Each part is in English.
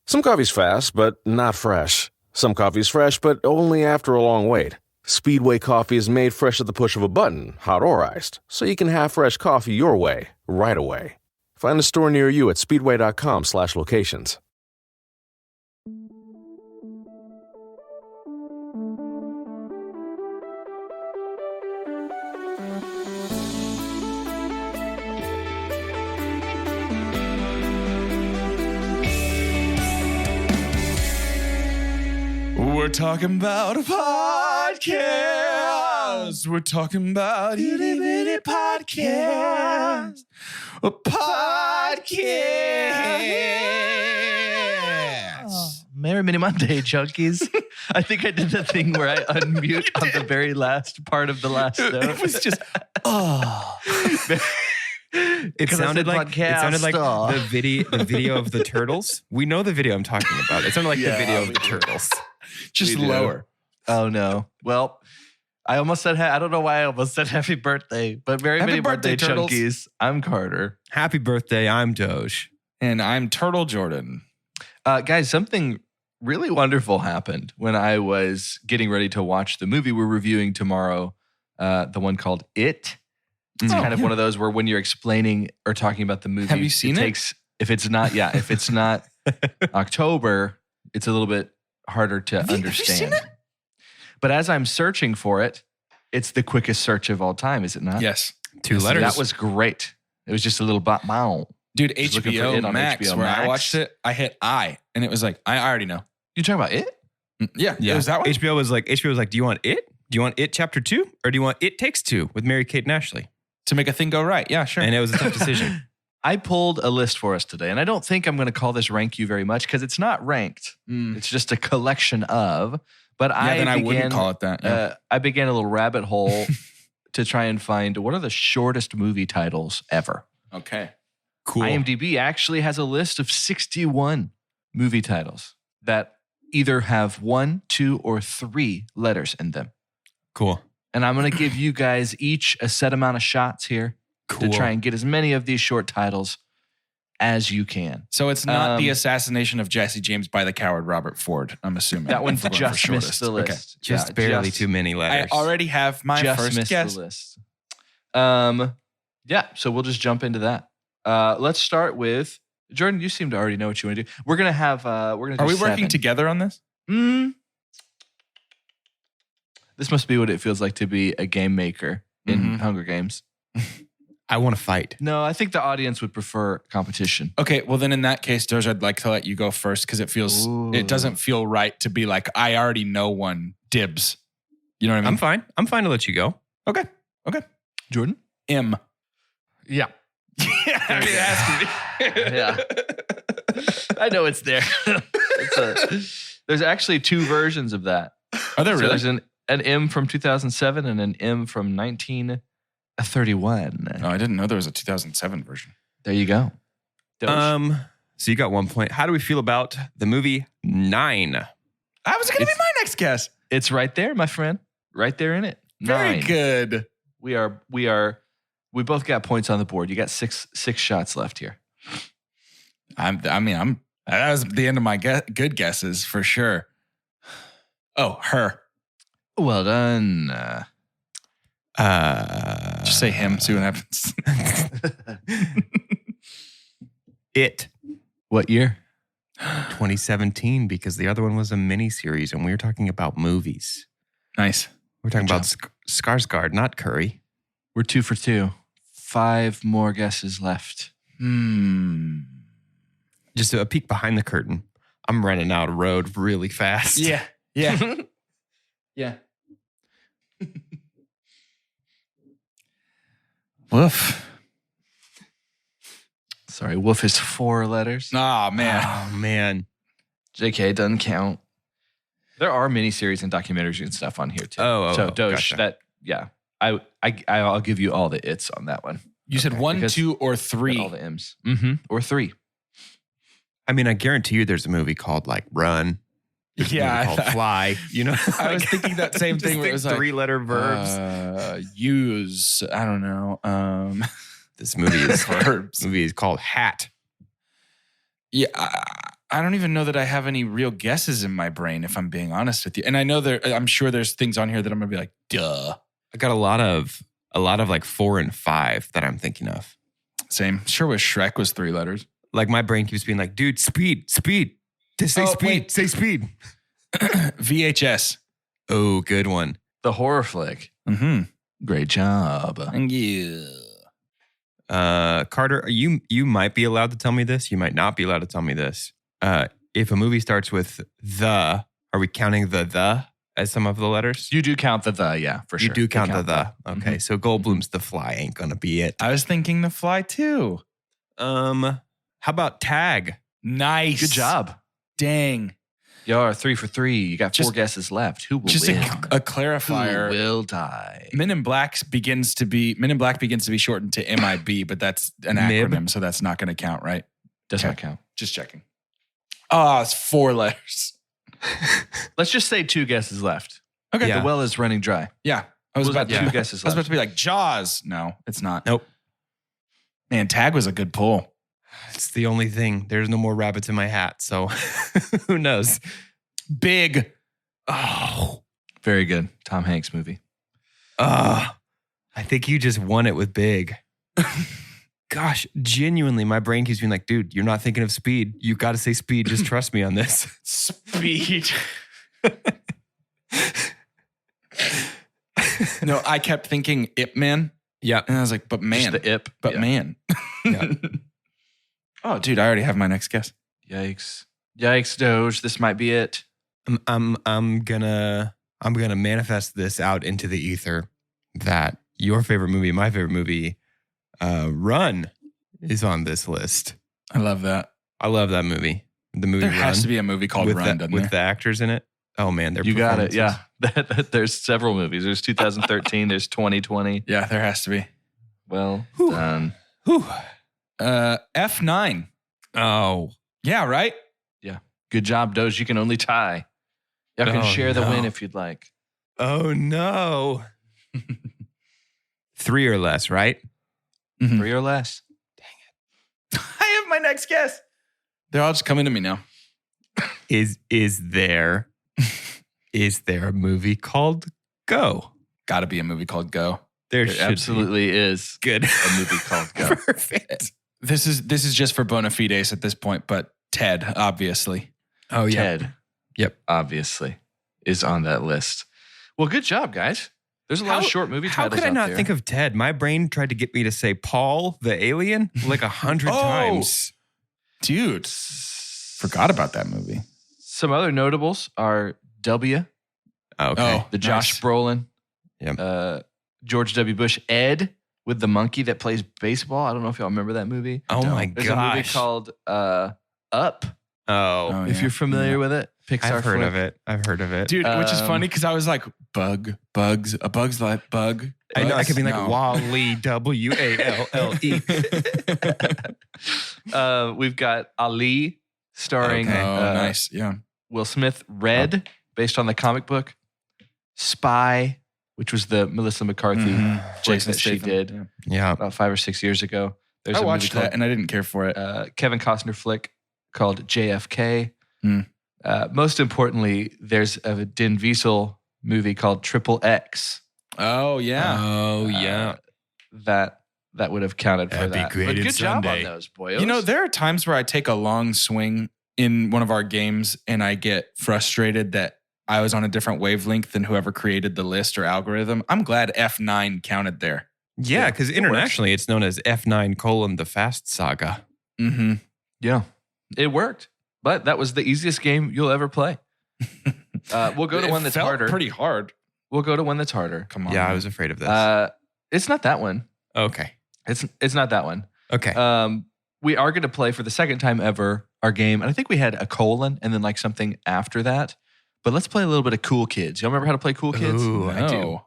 Some coffee's fast, but not fresh. Some coffee's fresh, but only after a long wait. Speedway coffee is made fresh at the push of a button, hot or iced, so you can have fresh coffee your way, right away. Find a store near you at speedway.com/locations. We're talking about a podcast. We're talking about itty bitty podcast. A podcast. Oh, Merry Mini Monday, junkies. I think I did the thing where I unmute on the very last part of the last note. It was just, oh. It sounded like the video of the turtles. We know the video I'm talking about. It sounded like the video of the turtles. Just lower. Oh, no. Well, I almost said, I don't know why I almost said happy birthday, but Merry Mini Monday, Turtles. junkies. I'm Carter. Happy birthday. I'm Doge. And I'm Turtle Jordan. Guys, something really wonderful happened when I was getting ready to watch the movie we're reviewing tomorrow, the one called It. It's kind of one of those where when you're explaining or talking about the movie, have you seen it? If it's not October, it's a little bit harder to understand. Have you seen it? But as I'm searching for it, it's the quickest search of all time, is it not? Yes. 2 letters. That was great. It was just a little bow. Dude, HBO Max, where I watched it, I hit I, and it was like, I already know. You talking about It? Yeah. It was that one? HBO was like, do you want It? Do you want It Chapter 2? Or do you want It Takes 2 with Mary-Kate and Ashley? To make a thing go right. Yeah, sure. And it was a tough decision. I pulled a list for us today, and I don't think I'm going to call this Rank You very much because it's not ranked. It's just a collection of. But I wouldn't call it that. Yeah. I began a little rabbit hole to try and find what are the shortest movie titles ever. Okay. Cool. IMDb actually has a list of 61 movie titles that either have 1, 2, or 3 letters in them. Cool. And I'm going to give you guys each a set amount of shots here to try and get as many of these short titles as you can. So it's not the assassination of Jesse James by the coward Robert Ford, I'm assuming. That one just missed the list. Okay. Just barely too many letters. I already have my first missed guess. the list. So we'll just jump into that. Let's start with Jordan. You seem to already know what you want to do. We're gonna have. Are we working together on this? This must be what it feels like to be a game maker in Hunger Games. I want to fight. No, I think the audience would prefer competition. Okay, well then in that case, Doge, I'd like to let you go first because it doesn't feel right to be like, I already know one, dibs. You know what I mean? I'm fine to let you go. Okay. Jordan? M. Yeah. Yeah. I know it's there. There's actually 2 versions of that. Are there really? There's an M from 2007 and an M from 1931. Oh, I didn't know there was a 2007 version. There you go. So you got 1 point. How do we feel about the movie 9? That was going to be my next guess. It's right there, my friend. Right there in it. 9. Very good. We both got points on the board. You got six shots left here. That was the end of my good guesses for sure. Oh, Her. Well done. Just say him, see what happens. It. What year? 2017, because the other one was a miniseries, and we were talking about movies. Nice. We're talking about Skarsgård, not Curry. We're 2 for 2. 5 more guesses left. Just a peek behind the curtain. I'm running out of road really fast. Yeah. Yeah. Woof. Sorry, woof is 4 letters. Oh, man. JK doesn't count. There are miniseries and documentaries and stuff on here too. So Doge, gotcha. I'll give you all the its on that one. You said 1, 2, or 3. All the M's. Or 3. I mean, I guarantee you there's a movie called like Run. There's a movie called Fly. You know, I was thinking that same thing where it was like 3-letter verbs. Use. I don't know. This movie is verbs. movie is called Hat. Yeah. I don't even know that I have any real guesses in my brain, if I'm being honest with you. And I know I'm sure there's things on here that I'm going to be like, duh. I got a lot of like 4 and 5 that I'm thinking of. Same. Sure wish Shrek was 3 letters. Like my brain keeps being like, dude, speed. Just say speed. Wait. Say speed. VHS. Oh, good one. The horror flick. Mm-hmm. Great job. Thank you. Carter, you might be allowed to tell me this. You might not be allowed to tell me this. If a movie starts with the, are we counting the as some of the letters? You do count the, yeah, for sure. You do count the. Okay, Mm-hmm. so Goldblum's The Fly ain't gonna be it. I was thinking The Fly too. How about Tag? Nice. Good job. Dang. Y'all are 3 for 3. You got 4 guesses left. Who will just win? a clarifier. Who will die? Men in Black begins to be shortened to MIB, but that's an MIB? acronym, so that's not going to count, right? Does Okay. not count. Just checking. Oh, it's 4 letters. Let's just say 2 guesses left. Okay. Yeah. The well is running dry. Yeah. I was about 2 guesses I was about left. to be like Jaws. No, it's not. Nope. Man, Tag was a good pull. It's the only thing. There's no more rabbits in my hat, so who knows? Big. Oh, Very good. Tom Hanks movie. I think you just won it with Big. Gosh, genuinely, my brain keeps being like, dude, you're not thinking of Speed. You got to say Speed. Just trust me on this. Speed. No, I kept thinking Ip Man. Yeah. And I was like, but man. Just the Ip. But Yeah. man. Yeah. Oh, dude, I already have my next guess. Yikes. Yikes, Doge. This might be it. I'm gonna manifest this out into the ether that your favorite movie, my favorite movie, Run, is on this list. I love that. I love that movie. The movie There Run has to be a movie called with Run, doesn't with there? the actors in it. Oh man, they're You got it. Yeah. There's several movies. There's 2013. There's 2020. Yeah, there has to be. Well Whew. done. Whew. F9. Oh, Yeah, right? Good job, Doge. You can only tie. Y'all can Oh, share the no. win if you'd like. oh no. 3 or less, right? 3 or less. I have my next guess. They're all just coming to me now. Is there a movie called Go? Got to be a movie called Go. There It should absolutely is be. Good. a movie called Go. Perfect. This is just for bona fides at this point, but Ted, obviously. Oh yeah. Ted. Yep. Obviously is on that list. Well, good job, guys. There's a lot of short movie How titles could I out not there. think of Ted? My brain tried to get me to say Paul the alien like 100 Oh. times. Dude, forgot about that movie. Some other notables are W, Okay. Oh, the Josh nice. Brolin, Yep. George W. Bush, Ed with the monkey that plays baseball. I don't know if y'all remember that movie. Oh my There's a movie gosh. called Up. Oh, If you're familiar with it, Pixar I've heard flick. of it. I've heard of it. Dude, which is funny because I was like, a bug's like bug. I know. I Bugs? could be like No. Wally W-A-L-L-E. We've got Ali starring Okay. Oh, nice. Yeah. Will Smith, Red, based on the comic book. Spy, which was the Melissa McCarthy Mhm. flick Jason that she Statham. did Yeah. Yeah. about 5 or 6 years ago. There's I a movie watched that called, and I didn't care for it. Kevin Costner flick called JFK. Hmm. Most importantly, there's a Din Diesel movie called Triple X. Oh, yeah. Oh yeah. That would have counted for That'd be that. great But at good job Sunday. on those, boyos. You know, there are times where I take a long swing in one of our games and I get frustrated that I was on a different wavelength than whoever created the list or algorithm. I'm glad F9 counted there. Yeah, because internationally it's known as F9: The Fast Saga. Mm-hmm. Yeah, it worked. But that was the easiest game you'll ever play. We'll go to one that's harder. Pretty hard. We'll go to one that's harder. Come on. Yeah, I man. was afraid of this. It's not that one. Okay. It's not that one. Okay. We are going to play for the second time ever our game, and I think we had a colon and then like something after that. But let's play a little bit of Cool Kids. Y'all remember how to play Cool Kids? Ooh, I do.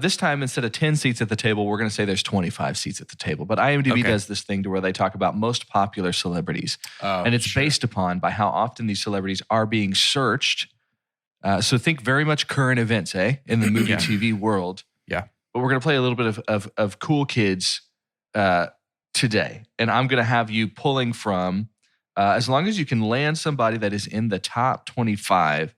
This time, instead of 10 seats at the table, we're going to say there's 25 seats at the table. But IMDb Okay. does this thing to where they talk about most popular celebrities. Oh, And it's sure. based upon by how often these celebrities are being searched. So think very much current events, in the movie Yeah. TV world. Yeah. But we're going to play a little bit of Cool Kids today. And I'm going to have you pulling from as long as you can land somebody that is in the top 25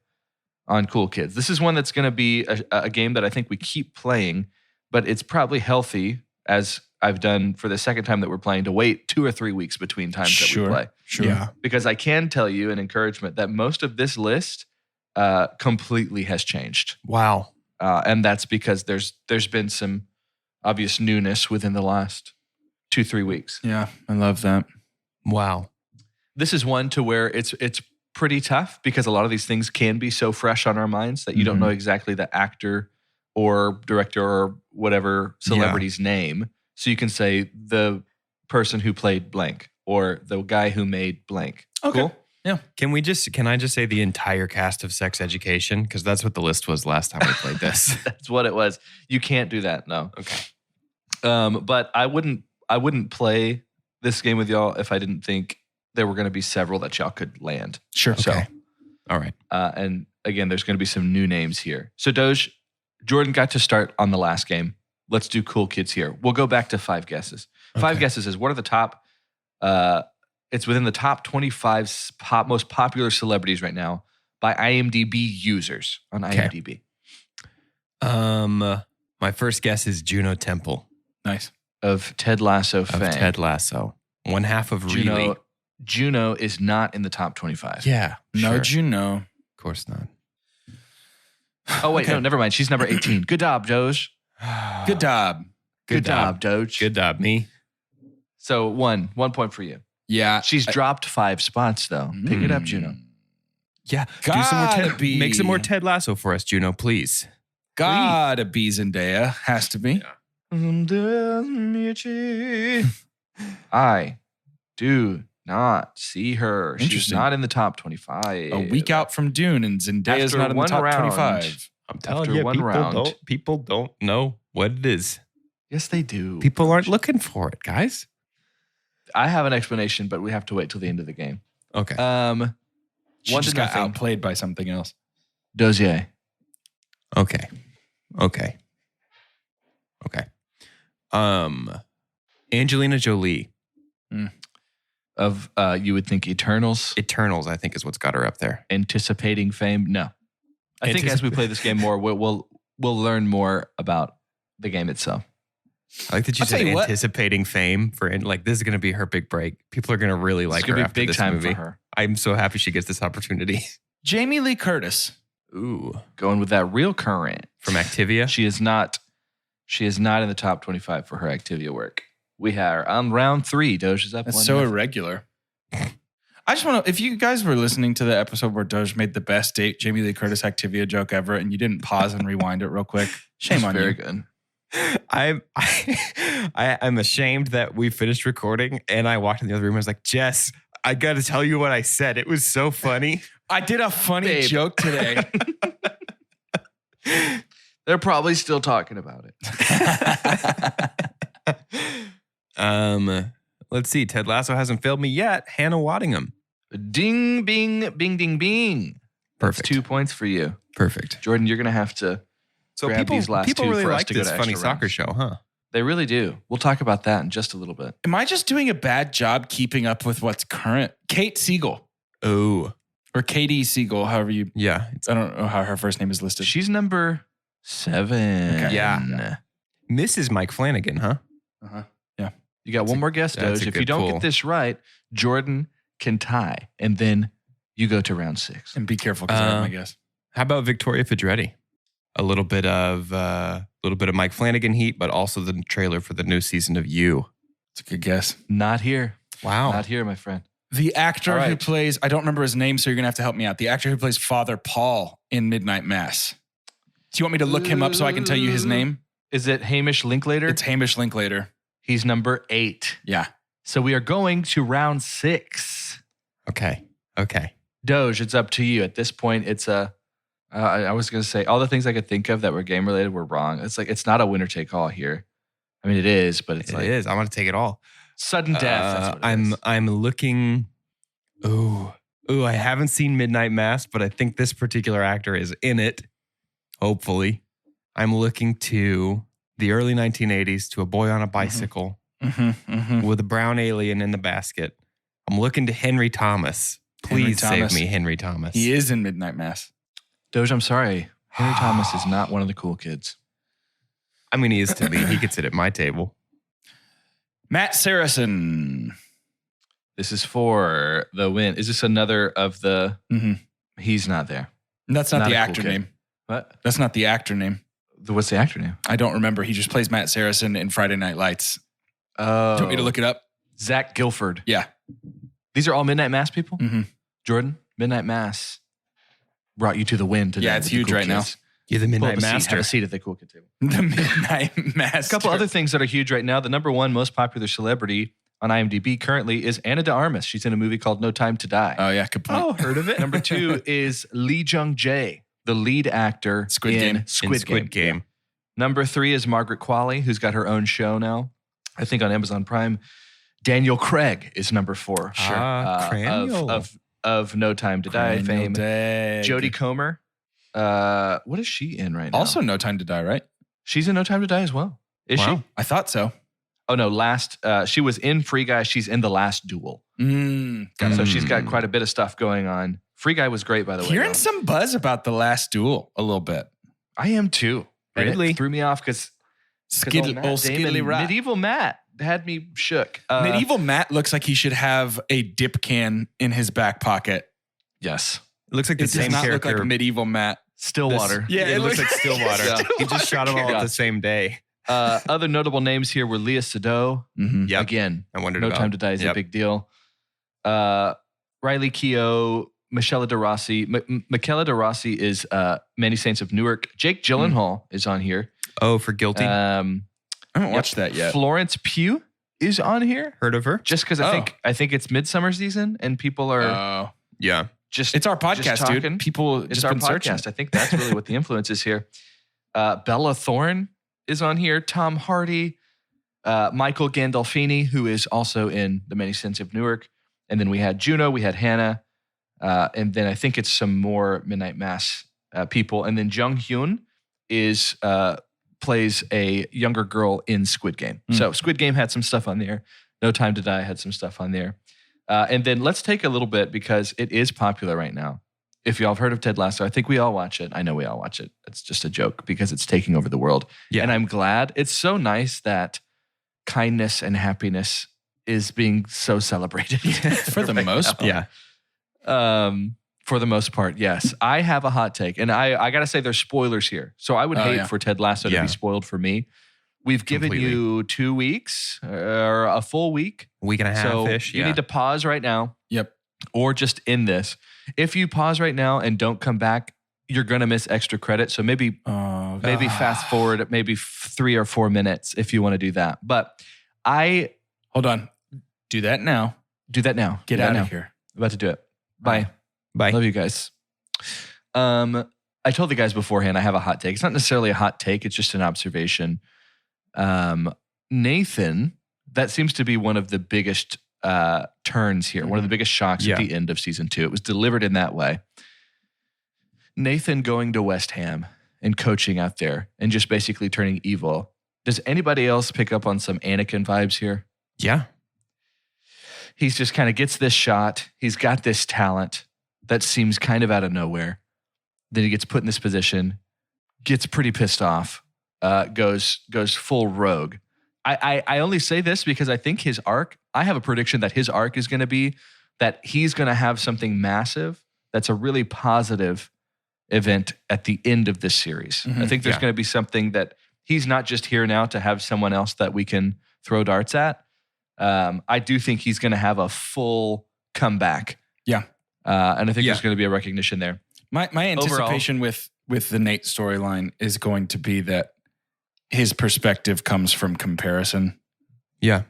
on Cool Kids. This is one that's going to be a game that I think we keep playing, but it's probably healthy, as I've done for the second time that we're playing, to wait 2 or 3 weeks between times that we play. Sure. Yeah. Because I can tell you an encouragement that most of this list completely has changed. Wow. And that's because there's been some obvious newness within the last 2-3 weeks. Yeah, I love that. Wow. This is one to where it's pretty tough because a lot of these things can be so fresh on our minds that you don't know exactly the actor or director or whatever celebrity's name. So you can say the person who played blank or the guy who made blank. Okay. Cool? Yeah. Can I just say the entire cast of Sex Education? Because that's what the list was last time we played this. That's what it was. You can't do that. No. Okay. But I wouldn't play this game with y'all if I didn't think there were going to be several that y'all could land. Sure. So, Okay. All right. and again, there's going to be some new names here. So Doge, Jordan got to start on the last game. Let's do Cool Kids here. We'll go back to 5 guesses. 5 guesses is what are the top, it's within the top 25 most popular celebrities right now by IMDb users on IMDb. My first guess is Juno Temple Nice. Of Ted Lasso of fame. Ted Lasso. One half of Really. Juno is not in the top 25. Yeah. No, sure. Juno. Of course not. Oh, wait, no, never mind. She's number 18. Good job, Doge. Good job. Good job, Doge. Good job, me. So 1 point for you. Yeah. She's dropped 5 spots, though. Pick it up, Juno. Yeah. Gotta be. Make some more Ted Lasso for us, Juno, please. Gotta be Zendaya. Has to be. I do not see her. She's Interesting. not in the top 25. A week out from Dune, and Zendaya's After not in the one top round. 25. I'm telling After you, one round. people don't know what it is. Yes, they do. People aren't looking for it, guys. I have an explanation, but we have to wait till the end of the game. Okay. She 1 just to got nothing. outplayed by something else. Dozier. Okay. Angelina Jolie. Of you would think Eternals, Eternals, I think, is what's got her up there. anticipating fame. No, I think as we play this game more, we'll learn more about the game itself. I like that you I'll said tell you what. anticipating fame for like this is going to be her big break. People are going to really like It's her gonna be after big this time movie. for her. I'm so happy she gets this opportunity. Jamie Lee Curtis. Ooh, Going with that real current from Activia. She is not in the top 25 for her Activia work. We are on round 3. Doge is up. That's 1-0. so irregular. I just want to, if you guys were listening to the episode where Doge made the best Jamie Lee Curtis Activia joke ever, and you didn't pause and rewind it real quick, shame on Very you. good. I'm ashamed that we finished recording and I walked in the other room. I was like, Jess, I got to tell you what I said. It was so funny. I did a funny Babe. joke today. They're probably still talking about it. Let's see. Ted Lasso hasn't failed me yet. Hannah Waddingham. Ding, bing, bing, ding, bing. That's Perfect. 2 points for you. Perfect. Jordan, you're going to have to So grab these last people two really for us like to go this to funny extra soccer rounds. show, huh? They really do. We'll talk about that in just a little bit. Am I just doing a bad job keeping up with what's current? Kate Siegel Oh, or Katie Siegel, however you, yeah. I don't know how her first name is listed. She's number 7. Okay. Yeah. Mrs. Mike Flanagan, huh? Uh-huh. You got one more guess, that's Doge. a If you good don't pull. get this right, Jordan can tie, and then you go to round 6. And be careful because I have my guess. How about Victoria Pedretti? A little bit of Mike Flanagan heat, but also the trailer for the new season of You. It's a good guess. Not here. Wow. Not here, my friend. The actor All who right. plays, I don't remember his name, so you're going to have to help me out. The actor who plays Father Paul in Midnight Mass. Do you want me to look him up so I can tell you his name? Is it Hamish Linklater? It's Hamish Linklater. He's number 8. Yeah. So we are going to round 6. Okay. Doge, it's up to you. At this point, it's I was going to say all the things I could think of that were game related were wrong. It's like, it's not a winner take all here. I mean, it is, but it's It like is. I'm going to take it all. sudden death. That's what it is. I'm looking. Ooh, I haven't seen Midnight Mass, but I think this particular actor is in it. Hopefully, I'm looking to the early 1980s to a boy on a bicycle with a brown alien in the basket. I'm looking to Henry Thomas. Please save me, Henry Thomas. He is in Midnight Mass. Doge, I'm sorry. Henry Thomas is not one of the cool kids. I mean, he is to me. He could sit at my table. Matt Saracen. This is for the win. Is this another of the... Mm-hmm. He's not there. That's not the a actor cool kid. name. What? That's not the actor name. What's the actor name? I don't remember. He just plays Matt Saracen in Friday Night Lights. Oh. Do you want me to look it up? Zach Gilford. Yeah. These are all Midnight Mass people? Mm-hmm. Jordan, Midnight Mass brought you to the win today. Yeah, it's huge right now. You're the Midnight Have Master. a seat at the cool kid table. The Midnight Master. A couple other things that are huge right now. The number one most popular celebrity on IMDb currently is Ana de Armas. She's in a movie called No Time to Die. Oh, yeah. Good point. Oh, heard of it. Number two is Lee Jung Jae, the lead actor in Squid Game. Number three is Margaret Qualley, who's got her own show now, I think on Amazon Prime. Daniel Craig is number four. Of No Time to Die fame. Jodie Comer. What is she in right now? Also No Time to Die, right? She's in No Time to Die as well. Is she? I thought so. Oh, no. She was in Free Guy. She's in The Last Duel. So she's got quite a bit of stuff going on. Free Guy was great, by the way. Hearing some buzz about The Last Duel a little bit. I am too. Really? It threw me off because Medieval Matt had me shook. Medieval Matt looks like he should have a dip can in his back pocket. Yes. It looks like the It does same not character. look like Medieval Matt. Stillwater. It looks like Stillwater. Yeah. He just shot them all at the same day. Other notable names here were Leah Sado. Mm-hmm. Yep. Again, I wondered No about. Time to Die is a big deal. Riley Keough, Michela de Rossi. Michela de Rossi is Many Saints of Newark. Jake Gyllenhaal is on here. Oh, for Guilty. I haven't watched that yet. Florence Pugh is on here. Heard of her? Just because I think it's midsummer season and people are Yeah. just It's our podcast, just talking. dude. People It's just our been searching. podcast. I think that's really what the influence is here. Bella Thorne is on here. Tom Hardy, Michael Gandolfini, who is also in The Many Saints of Newark. And then we had Juno, we had Hannah, and then I think it's some more Midnight Mass people. And then Jung Hyun plays a younger girl in Squid Game. So Squid Game had some stuff on there. No Time to Die had some stuff on there. And then let's take a little bit because it is popular right now. If y'all have heard of Ted Lasso, I think we all watch it. I know we all watch it. It's just a joke because it's taking over the world. Yeah. And I'm glad. It's so nice that kindness and happiness is being so celebrated. For the most part. Yeah. For the most part, yes. I have a hot take. And I got to say there's spoilers here. So I would hate for Ted Lasso to be spoiled for me. We've given you 2 weeks or a full week. Week and a half-ish. So you need to pause right now. Yep. Or just end this. If you pause right now and don't come back, you're going to miss extra credit. So maybe fast forward maybe 3 or 4 minutes if you want to do that. But Hold on. Do that now. Do that now. Get out of here. I'm about to do it. Bye. Bye. Love you guys. I told the guys beforehand I have a hot take. It's not necessarily a hot take. It's just an observation. Nathan, that seems to be one of the biggest turns here. One of the biggest shocks at the end of season 2. It was delivered in that way. Nathan going to West Ham and coaching out there and just basically turning evil. Does anybody else pick up on some Anakin vibes here? Yeah. He's just kind of gets this shot. He's got this talent that seems kind of out of nowhere. Then he gets put in this position, gets pretty pissed off, goes full rogue. I only say this because I think his arc, I have a prediction that his arc is going to be that he's going to have something massive that's a really positive event at the end of this series. Mm-hmm. I think there's going to be something that he's not just here now to have someone else that we can throw darts at. I do think he's going to have a full comeback. Yeah. And I think there's going to be a recognition there. My anticipation with the Nate storyline is going to be that his perspective comes from comparison. Yeah.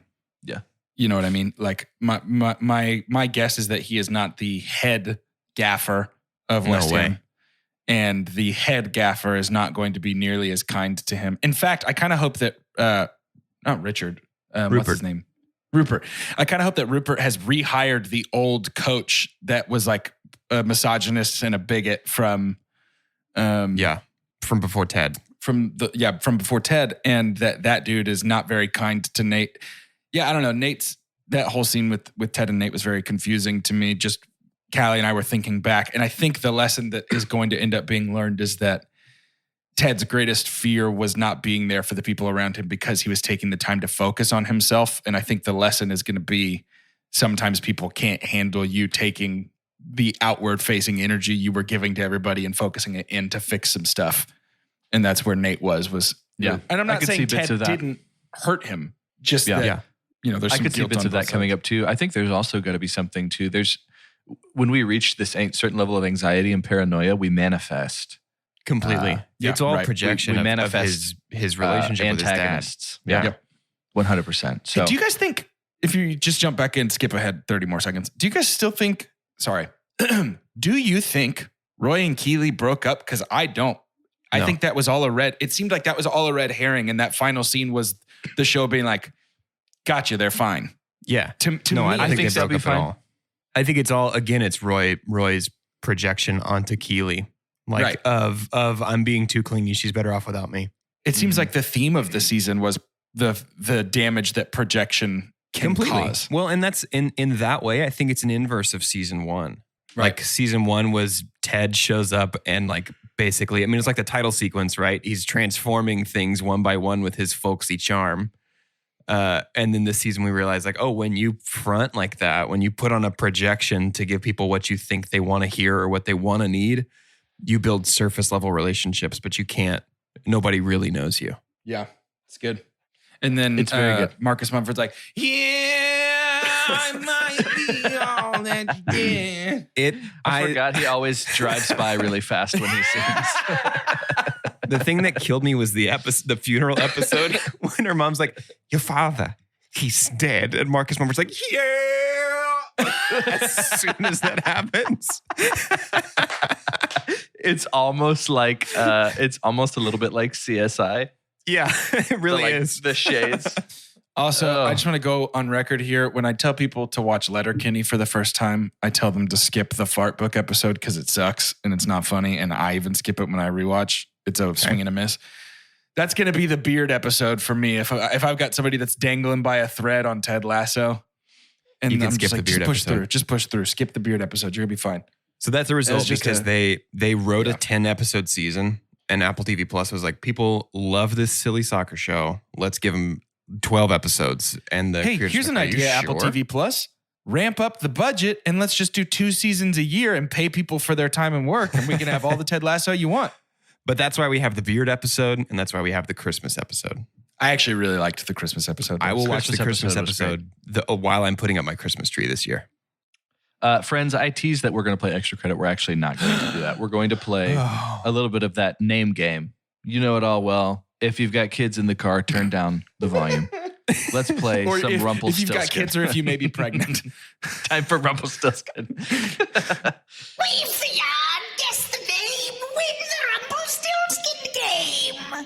Yeah. You know what I mean? Like my guess is that he is not the head gaffer of West Ham. And the head gaffer is not going to be nearly as kind to him. In fact, I kind of hope that not Richard. What's his name? Rupert. I kind of hope that Rupert has rehired the old coach that was like a misogynist and a bigot from from before Ted. From before Ted, and that dude is not very kind to Nate. Yeah, I don't know. Nate's that whole scene with Ted and Nate was very confusing to me. Just Callie and I were thinking back. And I think the lesson that is going to end up being learned is that Ted's greatest fear was not being there for the people around him because he was taking the time to focus on himself. And I think the lesson is going to be sometimes people can't handle you taking the outward facing energy you were giving to everybody and focusing it in to fix some stuff. And that's where Nate was. Yeah. And I'm not saying Ted didn't hurt him. Just that, you know, there's some I could see bits of that coming up too. I think there's also got to be something too. When we reach this certain level of anxiety and paranoia, we manifest. Completely. It's all projection we of manifest his relationship with his dad. Antagonists. Yeah. 100%. So do you guys think, if you just jump back in, skip ahead 30 more seconds, do you guys still think, do you think Roy and Keely broke up? Because I don't. I think that was all it seemed like that was all a red herring. And that final scene was the show being like, gotcha, they're fine. Yeah. To me, I think they broke up at all. I think it's all, again, it's Roy's projection onto Keely. Like of I'm being too clingy. She's better off without me. It seems like the theme of the season was the damage that projection can cause. Well, and that's in that way, I think it's an inverse of season 1. Right. Like season 1 was Ted shows up and like basically, I mean, it's like the title sequence, right? He's transforming things one by one with his folksy charm. And then this season we realized like, oh, when you front like that, when you put on a projection to give people what you think they want to hear or what they want to need, you build surface level relationships, but you can't, nobody really knows you. Yeah, it's good. And then it's very good. Marcus Mumford's like, yeah, I might be all that you did. I forgot he always drives by really fast when he sings. The thing that killed me was the funeral episode when her mom's like, your father, he's dead. And Marcus Mumford's like, yeah. As soon as that happens. It's almost like, it's almost a little bit like CSI. Yeah, it really is. The shades. Also, I just want to go on record here. When I tell people to watch Letterkenny for the first time, I tell them to skip the fart book episode because it sucks and it's not funny. And I even skip it when I rewatch. It's a swing and a miss. That's going to be the beard episode for me. If I've got somebody that's dangling by a thread on Ted Lasso, and you can I'm skip just the like, beard episode. Just push through. Skip the beard episode. You're going to be fine. So that's the result because they wrote a 10-episode season. And Apple TV Plus was like, people love this silly soccer show. Let's give them 12 episodes. And here's an idea, Apple TV Plus. Ramp up the budget and let's just do 2 seasons a year and pay people for their time and work. And we can have all the Ted Lasso you want. But that's why we have the beard episode. And that's why we have the Christmas episode. I actually really liked the Christmas episode. I will watch the Christmas episode while I'm putting up my Christmas tree this year. Friends, I teased that we're going to play extra credit. We're actually not going to do that. We're going to play a little bit of that name game. You know it all well. If you've got kids in the car, turn down the volume. Let's play some Rumpelstiltskin. If you've got kids or if you may be pregnant. Time for Rumpelstiltskin. We've guess the name. Win the Rumpelstiltskin game.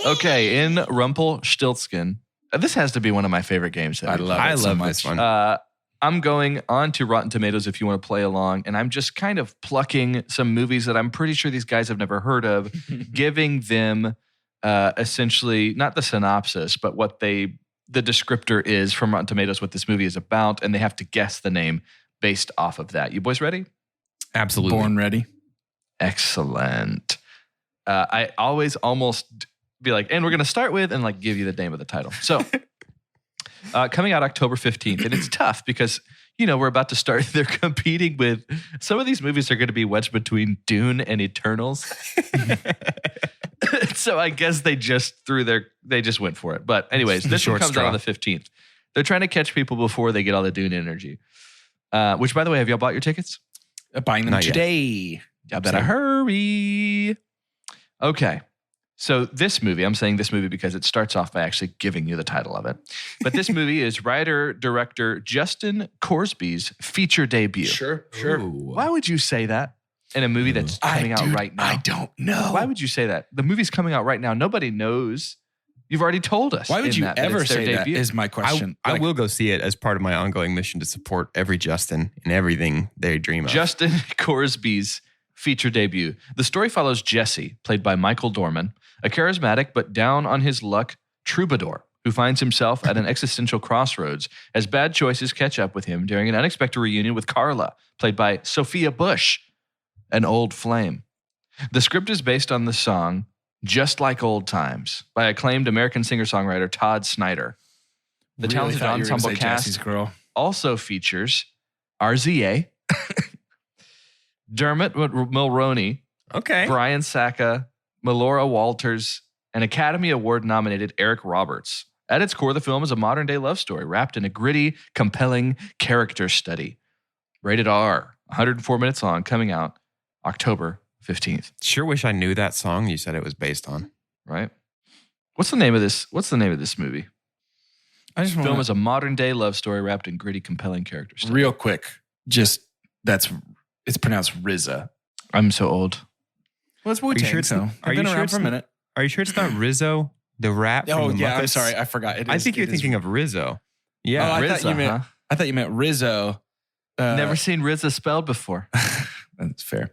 Okay, in Rumpelstiltskin, this has to be one of my favorite games. I love this one. I'm going on to Rotten Tomatoes if you want to play along, and I'm just kind of plucking some movies that I'm pretty sure these guys have never heard of, giving them essentially not the synopsis, but what the descriptor is from Rotten Tomatoes, what this movie is about, and they have to guess the name based off of that. You boys ready? Absolutely. Born ready. Excellent. I always almost be like, and we're going to start with, and like give you the name of the title. So coming out October 15th. And it's tough because, you know, we're about to start. They're competing with some of these movies are going to be wedged between Dune and Eternals. So I guess they just went for it. But anyways, this one comes out on the 15th. They're trying to catch people before they get all the Dune energy. Which, by the way, have y'all bought your tickets? Buying them Not today. Y'all better hurry. Okay. So this movie, I'm saying this movie because it starts off by actually giving you the title of it. But this movie is writer-director Justin Corsby's feature debut. Sure. Ooh. Why would you say that in a movie that's coming out right now? I don't know. Why would you say that? The movie's coming out right now. Nobody knows. You've already told us. Why would you ever say that is my question. I will go see it as part of my ongoing mission to support every Justin and everything they dream of. Justin Corsby's feature debut. The story follows Jesse, played by Michael Dorman, a charismatic but down on his luck troubadour who finds himself at an existential crossroads as bad choices catch up with him during an unexpected reunion with Carla, played by Sophia Bush, an old flame. The script is based on the song Just Like Old Times by acclaimed American singer-songwriter Todd Snyder. The talented ensemble cast also features RZA, Dermot Mulroney, Brian Sacca, Melora Walters, and Academy Award-nominated Eric Roberts. At its core, the film is a modern-day love story wrapped in a gritty, compelling character study. Rated R, 104 minutes long, coming out October 15th. Sure wish I knew that song you said it was based on. Right? What's the name of this movie? I just film is a modern-day love story wrapped in gritty, compelling character study. Real quick, it's pronounced RZA. I'm so old. Well, it's Wu-Tang, so I've been around for a minute. Are you sure it's not Rizzo, the rap? Oh, from the yeah, I'm Muppets? sorry. I forgot. I think you're thinking of Rizzo. Yeah. I RZA, thought you meant Rizzo. Never seen RZA spelled before. That's fair.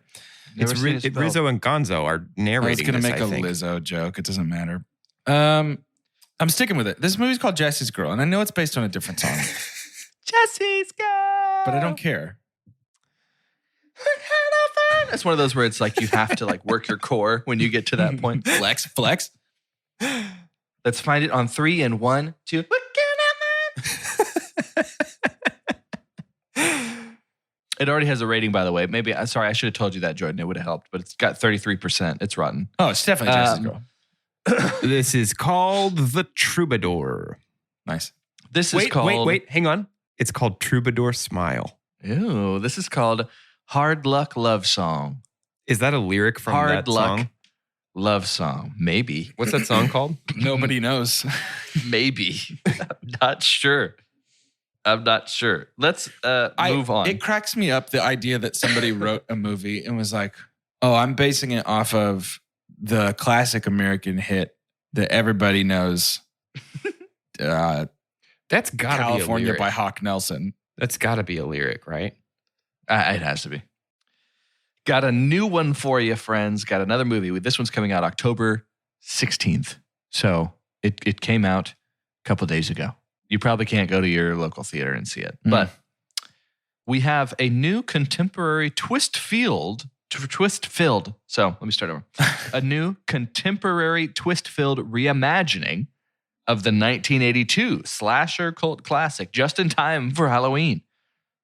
Rizzo and Gonzo are narrating. I was going to make a Lizzo joke. It doesn't matter. I'm sticking with it. This movie's called Jesse's Girl, and I know it's based on a different song. Jesse's Girl. But I don't care. It's one of those where it's like you have to like work your core when you get to that point. Flex. Let's find it on 3 and 1, 2. It already has a rating, by the way. Maybe I'm sorry, I should have told you that, Jordan. It would have helped, but it's got 33%. It's rotten. Oh, it's definitely Jesse's Girl. This is called The Troubadour. Nice. This is called. Wait, hang on. It's called Troubadour Smile. Ew, this is called Hard Luck Love Song. Is that a lyric from Hard that Luck song? Love Song. Maybe. What's that song called? Nobody knows. Maybe. I'm not sure. Let's move on. It cracks me up, the idea that somebody wrote a movie and was like, oh, I'm basing it off of the classic American hit that everybody knows. That's got to be California by Hawk Nelson. That's got to be a lyric, right? It has to be. Got a new one for you, friends. Got another movie. This one's coming out October 16th. So it came out a couple days ago. You probably can't go to your local theater and see it. But we have a new contemporary twist-filled. So let me start over. A new contemporary twist-filled reimagining of the 1982 slasher cult classic, just in time for Halloween.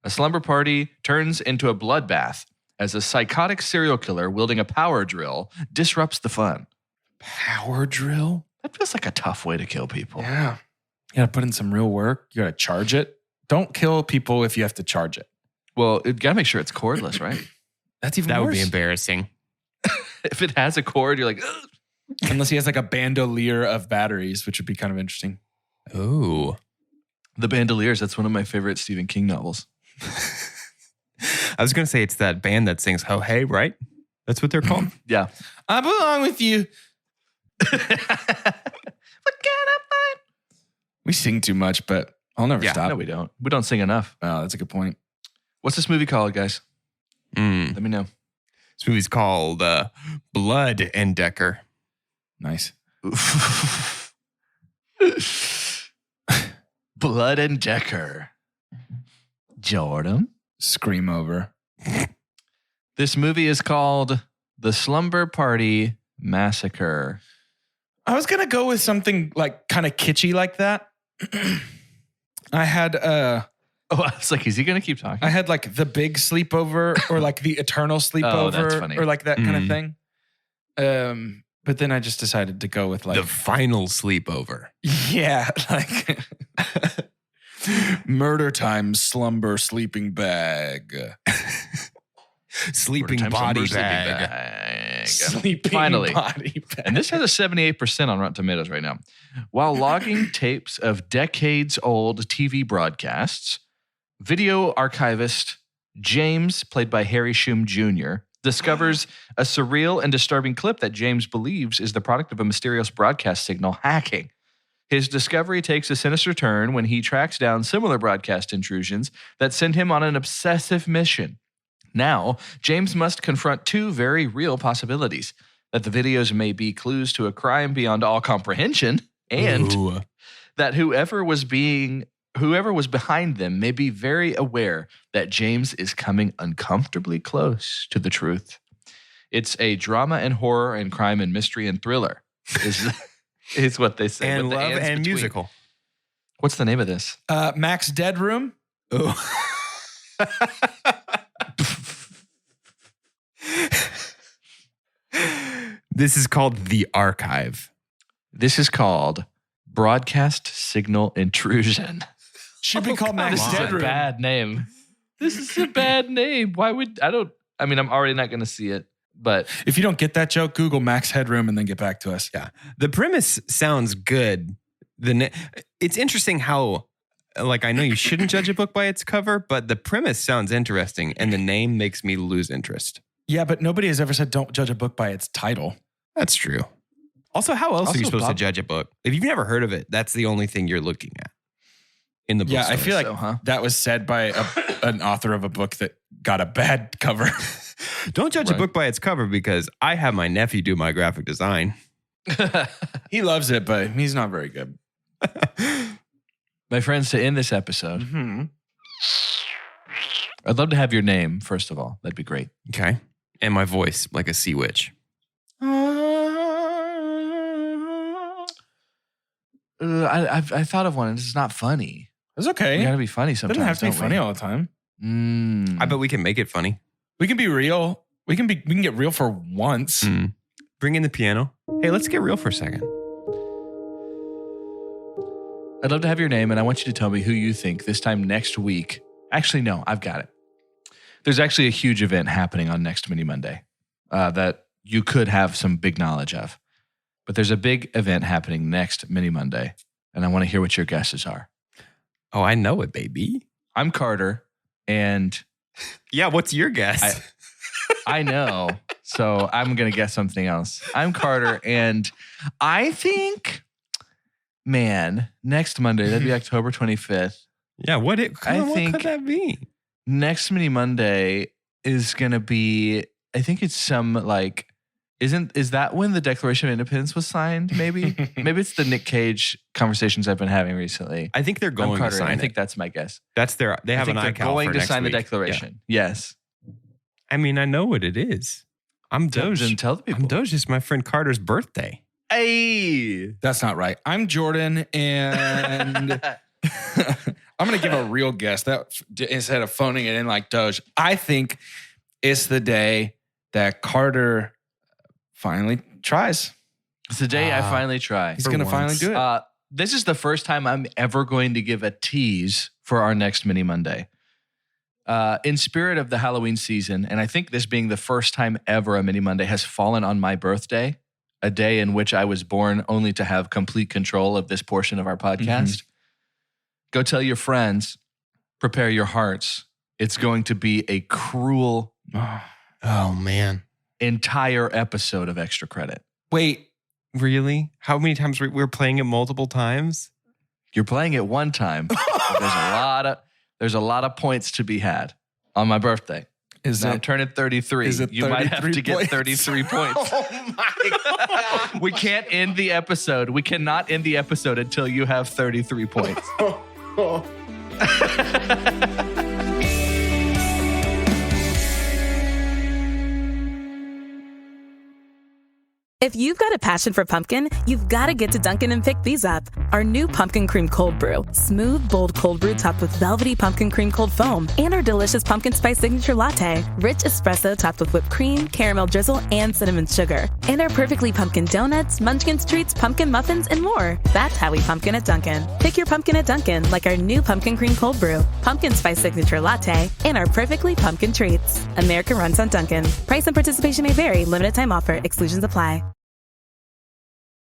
A slumber party turns into a bloodbath as a psychotic serial killer wielding a power drill disrupts the fun. Power drill? That feels like a tough way to kill people. Yeah. You got to put in some real work. You got to charge it. Don't kill people if you have to charge it. Well, you got to make sure it's cordless, right? That's even worse. That would be embarrassing. If it has a cord, you're like, ugh. Unless he has like a bandolier of batteries, which would be kind of interesting. Ooh. The Bandoliers, that's one of my favorite Stephen King novels. I was going to say it's that band that sings Ho Hey, right? That's what they're called? Yeah. I belong with you. What can I find? We sing too much, but I'll never stop. No, we don't. We don't sing enough. Oh, that's a good point. What's this movie called, guys? Let me know. This movie's called Blood and Decker. Nice. Blood and Decker. Jordan? Scream over. This movie is called The Slumber Party Massacre. I was going to go with something like kind of kitschy like that. I had I was like, is he going to keep talking? I had like The Big Sleepover or like The Eternal Sleepover that's funny. or like that kind of thing. But then I just decided to go with like The Final Sleepover. Yeah, like Murder Time Slumber Sleeping Bag. Sleeping Body Bag. Sleeping Finally. Body Bag. And this has a 78% on Rotten Tomatoes right now. While logging tapes of decades-old TV broadcasts, video archivist James, played by Harry Shum Jr., discovers a surreal and disturbing clip that James believes is the product of a mysterious broadcast signal hacking. His discovery takes a sinister turn when he tracks down similar broadcast intrusions that send him on an obsessive mission. Now, James must confront two very real possibilities: that the videos may be clues to a crime beyond all comprehension, and that whoever was behind them may be very aware that James is coming uncomfortably close to the truth. It's a drama and horror and crime and mystery and thriller is what they say. And with the love ands and between. musical. What's the name of this? Mac's Dead Room. Oh. This is called The Archive. This is called Broadcast Signal Intrusion. Should be called Mac's This is Dead a Room. bad name. This is a bad name. Why would I'm already not going to see it, but If you don't get that joke, Google Mac's Headroom and then get back to us. Yeah. The premise sounds good. It's interesting how, like, I know you shouldn't judge a book by its cover, but the premise sounds interesting and the name makes me lose interest. Yeah, but nobody has ever said don't judge a book by its title. That's true. Also, how else are Also, you supposed to Bob- judge a book? If you've never heard of it, that's the only thing you're looking at in the book. Yeah, I feel like so, huh? that was said by an author of a book that got a bad cover. Don't judge Right. a book by its cover because I have my nephew do my graphic design. He loves it, but he's not very good. My friends, to end this episode, Mm-hmm. I'd love to have your name, first of all. That'd be great. Okay. And my voice like a sea witch. I thought of one, and it's not funny. It's okay. You It gotta be funny sometimes. doesn't have to be don't funny we? all the time. Mm. I bet we can make it funny. We can be real. We can get real for once. Mm. Bring in the piano. Hey, let's get real for a second. I'd love to have your name, and I want you to tell me who you think this time next week. Actually, no, I've got it. There's actually a huge event happening on next Mini Monday that you could have some big knowledge of. But there's a big event happening next Mini Monday, and I want to hear what your guesses are. Oh, I know it, baby. I'm Carter, and Yeah, what's your guess? I know, so I'm going to guess something else. I'm Carter, and I think, man, next Monday, that'd be October 25th. Yeah, what think- could that be? Next Mini Monday is going to be, I think it's some like, is that when the Declaration of Independence was signed? Maybe maybe it's the Nick Cage conversations I've been having recently. I think they're I'm going to Carter, and sign I it. think that's my guess. They have I think an they're iCal going for to next sign week. the Declaration. Yes. Yeah. I mean, I know what it is. I'm Doge. Then tell the people. I'm Doge. It's my friend Carter's birthday. Hey. That's not right. I'm Jordan, and I'm going to give a real guess that instead of phoning it in like Doge. I think it's the day that Carter finally tries. It's the day I finally try. He's For going to finally once. do it. This is the first time I'm ever going to give a tease for our next Mini Monday. In spirit of the Halloween season, and I think this being the first time ever a Mini Monday has fallen on my birthday, a day in which I was born only to have complete control of this portion of our podcast. Go tell your friends, prepare your hearts. It's going to be a cruel Oh, man. entire episode of Extra Credit. Wait, Really? How many times we're playing it multiple times? You're playing it one time. But there's a lot of points to be had on my birthday. Now I'm turning 33. is it You might have 33 to get points? 33 points. Oh my God. We can't end the episode. We cannot end the episode until you have 33 points. If you've got a passion for pumpkin, you've got to get to Dunkin' and pick these up. Our new Pumpkin Cream Cold Brew. Smooth, bold cold brew topped with velvety pumpkin cream cold foam. And our delicious pumpkin spice signature latte. Rich espresso topped with whipped cream, caramel drizzle, and cinnamon sugar. And our perfectly pumpkin donuts, munchkins treats, pumpkin muffins, and more. That's how we pumpkin at Dunkin'. Pick your pumpkin at Dunkin', like our new Pumpkin Cream Cold Brew, pumpkin spice signature latte, and our perfectly pumpkin treats. America runs on Dunkin'. Price and participation may vary. Limited time offer. Exclusions apply.